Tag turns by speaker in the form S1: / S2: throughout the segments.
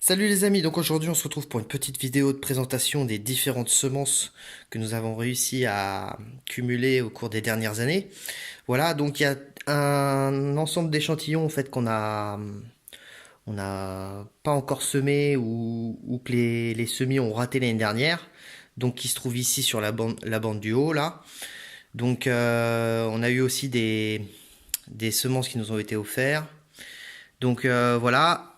S1: Salut les amis, donc aujourd'hui on se retrouve pour une petite vidéo de présentation des différentes semences que nous avons réussi à cumuler au cours des dernières années. Voilà, donc il y a un ensemble d'échantillons en fait on n'a pas encore semé ou que les semis ont raté l'année dernière, donc qui se trouve ici sur la bande du haut là. Donc on a eu aussi des semences qui nous ont été offertes. Donc voilà,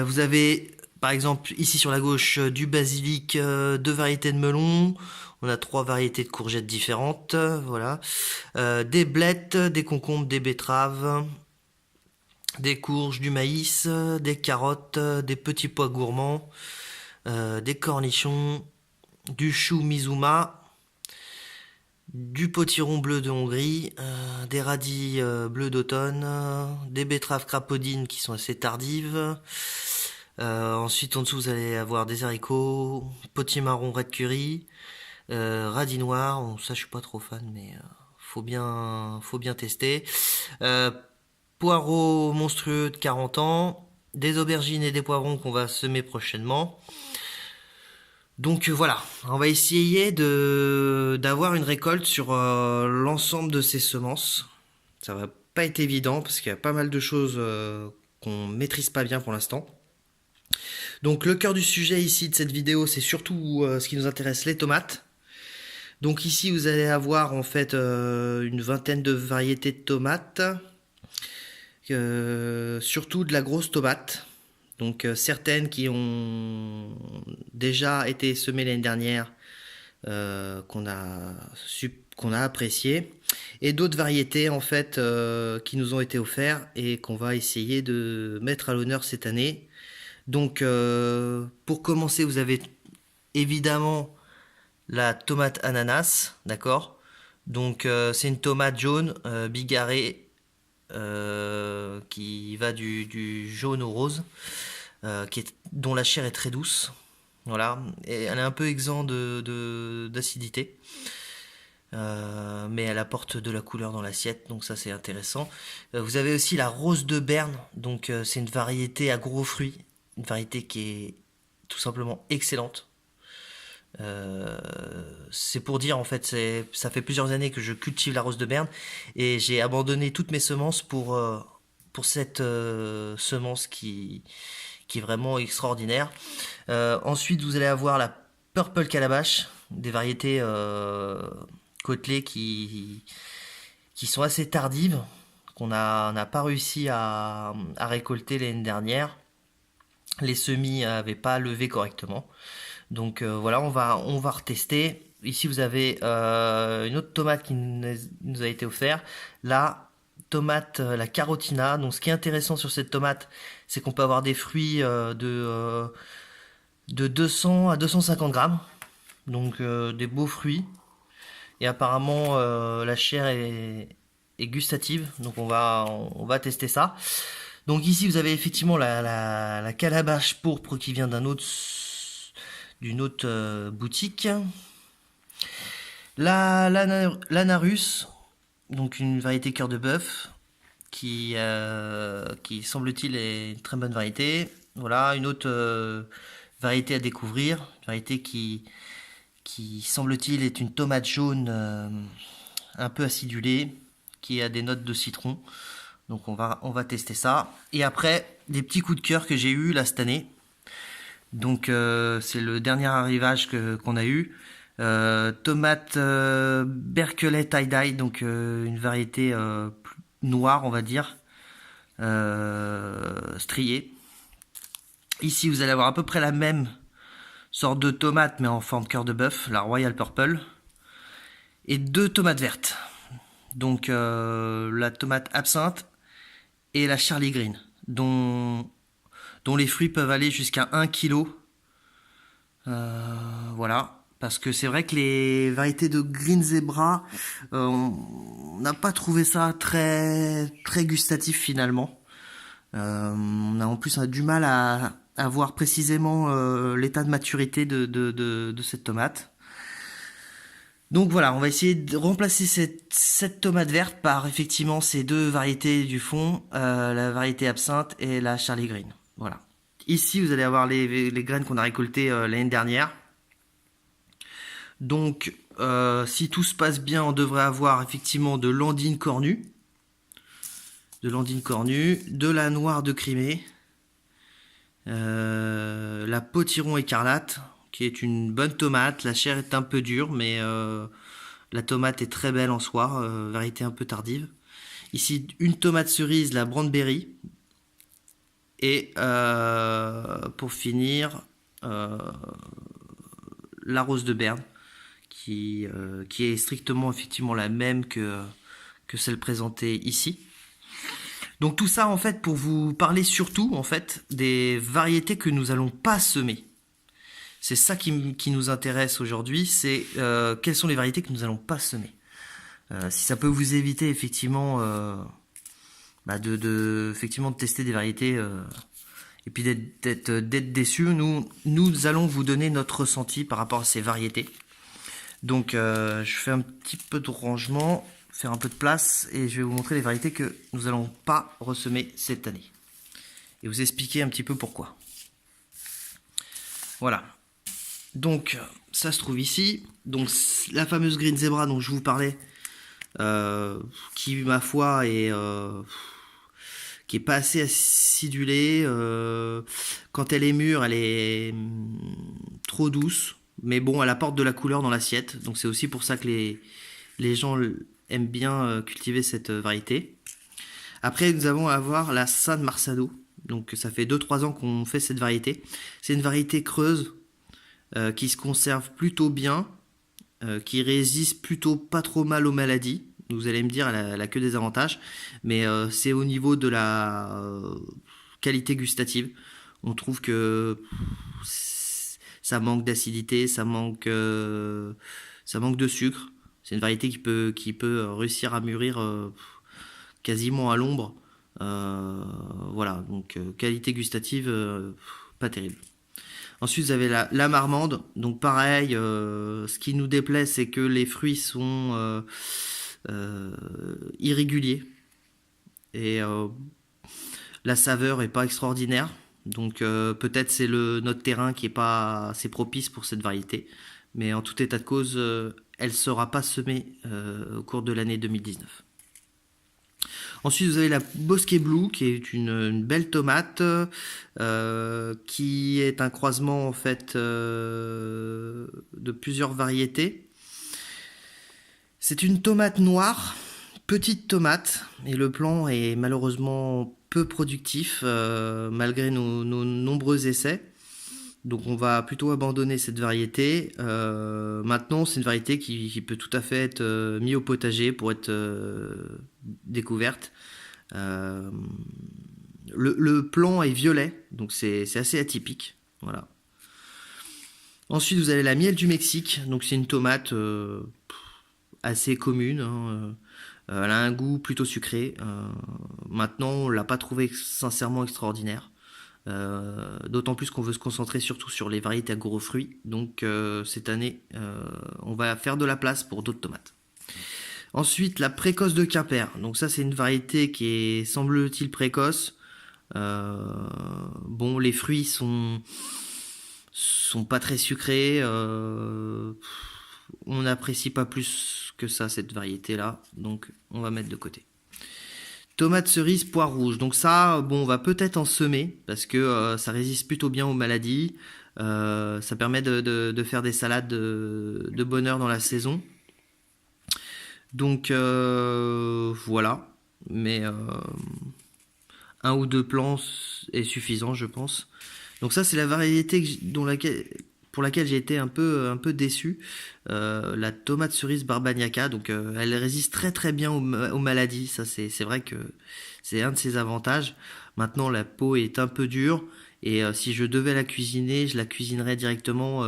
S1: vous avez par exemple ici sur la gauche du basilic, deux variétés de melons, on a trois variétés de courgettes différentes, voilà. Des blettes, des concombres, des betteraves, des courges, du maïs, des carottes, des petits pois gourmands, des cornichons, du chou Mizuma, du potiron bleu de Hongrie, des radis bleus d'automne, des betteraves crapaudines qui sont assez tardives. Ensuite, en dessous, vous allez avoir des haricots, potimarron red curry, radis noirs. Bon, ça, je suis pas trop fan, mais faut bien tester. Euh, Poireaux monstrueux de 40 ans, des aubergines et des poivrons qu'on va semer prochainement. Donc voilà, on va essayer de d'avoir une récolte sur l'ensemble de ces semences. Ça va pas être évident parce qu'il y a pas mal de choses qu'on maîtrise pas bien pour l'instant. Donc le cœur du sujet ici de cette vidéo, c'est surtout ce qui nous intéresse, les tomates. Donc ici vous allez avoir en fait une vingtaine de variétés de tomates, surtout de la grosse tomate. Donc certaines qui ont déjà été semées l'année dernière, qu'on a apprécié, et d'autres variétés en fait qui nous ont été offertes et qu'on va essayer de mettre à l'honneur cette année. Donc pour commencer, vous avez évidemment la tomate ananas, d'accord. Donc c'est une tomate jaune bigarrée qui va du jaune au rose, dont la chair est très douce. Voilà, et elle est un peu exempte d'acidité. Mais elle apporte de la couleur dans l'assiette, donc ça c'est intéressant. Vous avez aussi la rose de Berne, donc c'est une variété à gros fruits, une variété qui est tout simplement excellente. Euh, c'est pour dire en fait, ça fait plusieurs années que je cultive la rose de Berne et j'ai abandonné toutes mes semences pour cette semence qui est vraiment extraordinaire. Ensuite, vous allez avoir la Purple Calabash, des variétés côtelées qui sont assez tardives, on n'a pas réussi à récolter l'année dernière. Les semis n'avaient pas levé correctement. Donc voilà, on va retester. Ici, vous avez une autre tomate qui nous a été offerte. La tomate, la carotina. Donc ce qui est intéressant sur cette tomate, c'est qu'on peut avoir des fruits de 200 à 250 grammes. Donc des beaux fruits. Et apparemment, la chair est gustative. Donc on va tester ça. Donc ici, vous avez effectivement la calabash pourpre qui vient d'une autre boutique. L'anarus, donc une variété cœur de bœuf, qui semble-t-il est une très bonne variété. Voilà, une autre variété à découvrir, une variété qui semble-t-il est une tomate jaune un peu acidulée, qui a des notes de citron. Donc on va tester ça. Et après, des petits coups de cœur que j'ai eu là cette année. Donc c'est le dernier arrivage qu'on a eu. Tomate Berkeley tie-dye, donc une variété noire on va dire, striée. Ici vous allez avoir à peu près la même sorte de tomate mais en forme cœur de bœuf, la Royal Purple. Et deux tomates vertes. Donc la tomate absinthe et la Charlie Green, dont les fruits peuvent aller jusqu'à 1 kg. Voilà. Parce que c'est vrai que les variétés de Green Zebra, on n'a pas trouvé ça très gustatif finalement. En plus on a du mal à voir précisément l'état de maturité de cette tomate. Donc voilà, on va essayer de remplacer cette tomate verte par effectivement ces deux variétés du fond, la variété absinthe et la Charlie Green. Voilà. Ici, vous allez avoir les graines qu'on a récoltées l'année dernière. Donc, si tout se passe bien, on devrait avoir effectivement de l'Andine cornue, de la noire de Crimée, la potiron écarlate, qui est une bonne tomate. La chair est un peu dure, mais la tomate est très belle en soi, variété un peu tardive. Ici, une tomate cerise, la Brandberry. Et pour finir, la rose de Berne, qui est strictement effectivement la même que celle présentée ici. Donc tout ça en fait pour vous parler surtout en fait des variétés que nous allons pas semer. C'est ça qui nous intéresse aujourd'hui, c'est quelles sont les variétés que nous allons pas semer. Si ça peut vous éviter effectivement effectivement de tester des variétés et puis d'être déçu, nous allons vous donner notre ressenti par rapport à ces variétés. Donc je fais un petit peu de rangement, faire un peu de place et je vais vous montrer les variétés que nous n'allons pas ressemer cette année. Et vous expliquer un petit peu pourquoi. Voilà. Donc ça se trouve ici. Donc la fameuse Green Zebra dont je vous parlais, qui ma foi est qui est pas assez acidulée. Quand elle est mûre, elle est trop douce. Mais bon, elle apporte de la couleur dans l'assiette. Donc c'est aussi pour ça que les gens aiment bien cultiver cette variété. Après, nous allons avoir la San Marsado. Donc ça fait 2-3 ans qu'on fait cette variété. C'est une variété creuse qui se conserve plutôt bien, qui résiste plutôt pas trop mal aux maladies. Vous allez me dire, elle a que des avantages. Mais c'est au niveau de la qualité gustative. On trouve que ça manque d'acidité, ça manque de sucre. C'est une variété qui peut réussir à mûrir quasiment à l'ombre. Voilà, donc qualité gustative pas terrible. Ensuite, vous avez la marmande. Donc pareil, ce qui nous déplaît, c'est que les fruits sont irréguliers. Et la saveur est pas extraordinaire. Donc peut-être c'est notre terrain qui est pas assez propice pour cette variété. Mais en tout état de cause, elle ne sera pas semée au cours de l'année 2019. Ensuite, vous avez la Bosquet Blue, qui est une belle tomate, qui est un croisement en fait de plusieurs variétés. C'est une tomate noire, petite tomate, et le plant est malheureusement peu productif malgré nos nombreux essais. Donc on va plutôt abandonner cette variété. Maintenant, c'est une variété qui peut tout à fait être mise au potager pour être découverte. Le plant est violet, donc c'est assez atypique. Voilà. Ensuite, vous avez la miel du Mexique. Donc c'est une tomate assez commune. Hein. Elle a un goût plutôt sucré. Maintenant, on l'a pas trouvé sincèrement extraordinaire. D'autant plus qu'on veut se concentrer surtout sur les variétés à gros fruits. Donc cette année, on va faire de la place pour d'autres tomates. Ensuite, la précoce de Quimper. Donc ça, c'est une variété qui est, semble-t-il, précoce. Bon, les fruits sont pas très sucrés. On n'apprécie pas plus que ça cette variété-là. Donc on va mettre de côté. Tomate cerise, poire rouge. Donc ça, bon, on va peut-être en semer parce que ça résiste plutôt bien aux maladies. Ça permet de faire des salades de bonne heure dans la saison. Donc voilà. Mais un ou deux plants est suffisant, je pense. Donc ça, c'est la variété pour laquelle j'ai été un peu déçu. La tomate cerise Barbagnaca, donc elle résiste très très bien aux maladies. Ça, c'est vrai que c'est un de ses avantages. Maintenant, la peau est un peu dure et si je devais la cuisiner, je la cuisinerais directement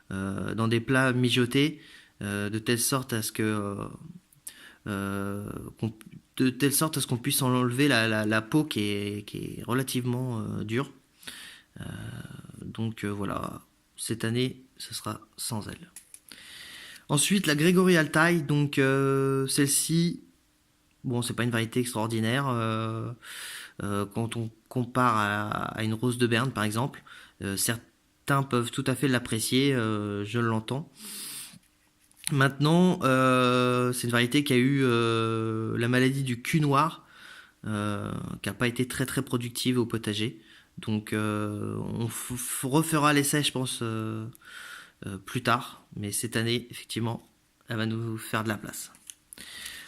S1: dans des plats mijotés, de telle sorte à ce qu'on puisse enlever la peau qui est relativement dure. Donc voilà, cette année, ce sera sans elle. Ensuite, la Grégory Altaï, donc celle-ci, bon, c'est pas une variété extraordinaire. Quand on compare à une rose de Berne par exemple. Certains peuvent tout à fait l'apprécier, je l'entends. Maintenant, c'est une variété qui a eu la maladie du cul noir, qui n'a pas été très très productive au potager. Donc on refera l'essai, je pense, plus tard. Mais cette année, effectivement, elle va nous faire de la place.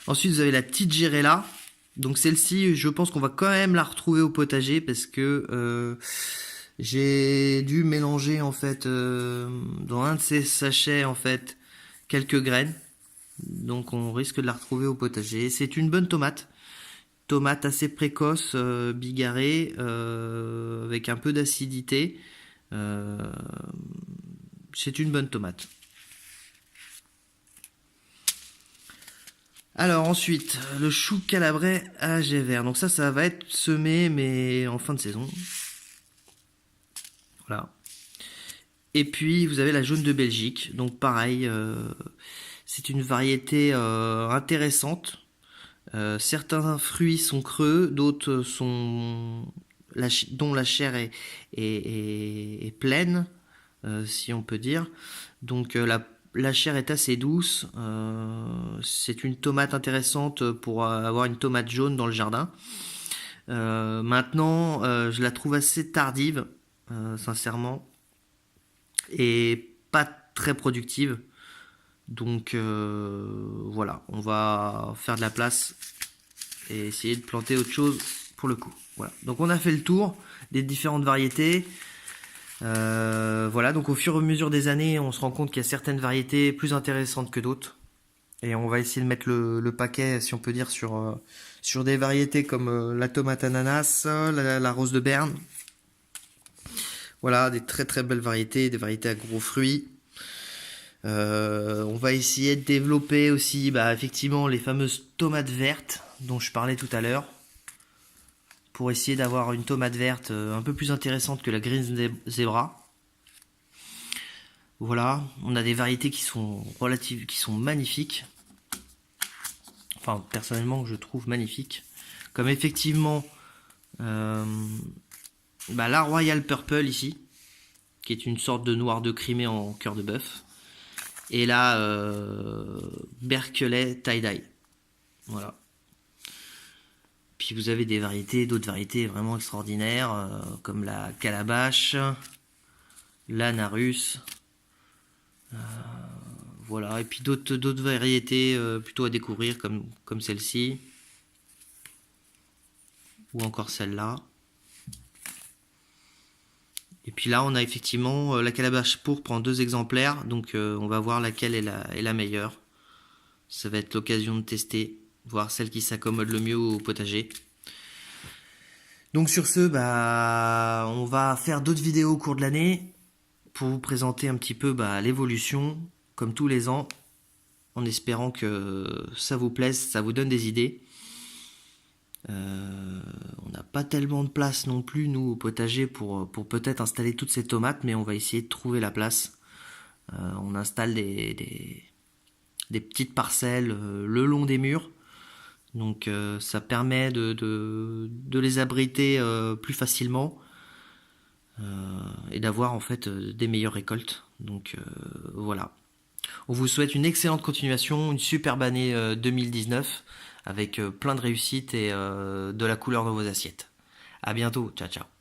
S1: Ensuite, vous avez la petite Girella. Donc celle-ci, je pense qu'on va quand même la retrouver au potager parce que j'ai dû mélanger en fait dans un de ces sachets en fait quelques graines. Donc on risque de la retrouver au potager. C'est une bonne tomate. Tomate assez précoce, bigarrée, avec un peu d'acidité. C'est une bonne tomate. Alors ensuite, le chou calabrais à jet vert. Donc ça va être semé, mais en fin de saison. Voilà. Et puis vous avez la jaune de Belgique. Donc pareil, c'est une variété intéressante. Certains fruits sont creux, d'autres sont dont la chair est pleine, si on peut dire. Donc la chair est assez douce. C'est une tomate intéressante pour avoir une tomate jaune dans le jardin. Maintenant, je la trouve assez tardive, sincèrement, et pas très productive. Donc voilà, on va faire de la place et essayer de planter autre chose pour le coup. Voilà. Donc on a fait le tour des différentes variétés. Voilà, donc au fur et à mesure des années, on se rend compte qu'il y a certaines variétés plus intéressantes que d'autres. Et on va essayer de mettre le paquet, si on peut dire, sur des variétés comme la tomate ananas, la rose de Berne. Voilà, des très très belles variétés, des variétés à gros fruits. On va essayer de développer aussi effectivement les fameuses tomates vertes dont je parlais tout à l'heure, pour essayer d'avoir une tomate verte un peu plus intéressante que la Green Zebra. Voilà, on a des variétés qui sont magnifiques. Enfin, personnellement, je trouve magnifiques. Comme effectivement la Royal Purple ici, qui est une sorte de noir de Crimée en cœur de bœuf. Et là, Berkeley Tie-Dye. Voilà. Puis vous avez d'autres variétés vraiment extraordinaires, comme la Calabash, la Narus. Voilà. Et puis d'autres variétés plutôt à découvrir, comme celle-ci. Ou encore celle-là. Et puis là, on a effectivement la Calabash pourpre en 2 exemplaires. Donc on va voir laquelle est la meilleure. Ça va être l'occasion de tester, voir celle qui s'accommode le mieux au potager. Donc sur ce, on va faire d'autres vidéos au cours de l'année pour vous présenter un petit peu l'évolution, comme tous les ans, en espérant que ça vous plaise, ça vous donne des idées. On n'a pas tellement de place non plus, nous, au potager, pour peut-être installer toutes ces tomates, mais on va essayer de trouver la place. On installe des petites parcelles le long des murs. Donc ça permet de les abriter plus facilement et d'avoir en fait des meilleures récoltes. Donc voilà. On vous souhaite une excellente continuation, une superbe année 2019 avec plein de réussites et de la couleur dans vos assiettes. À bientôt, ciao ciao.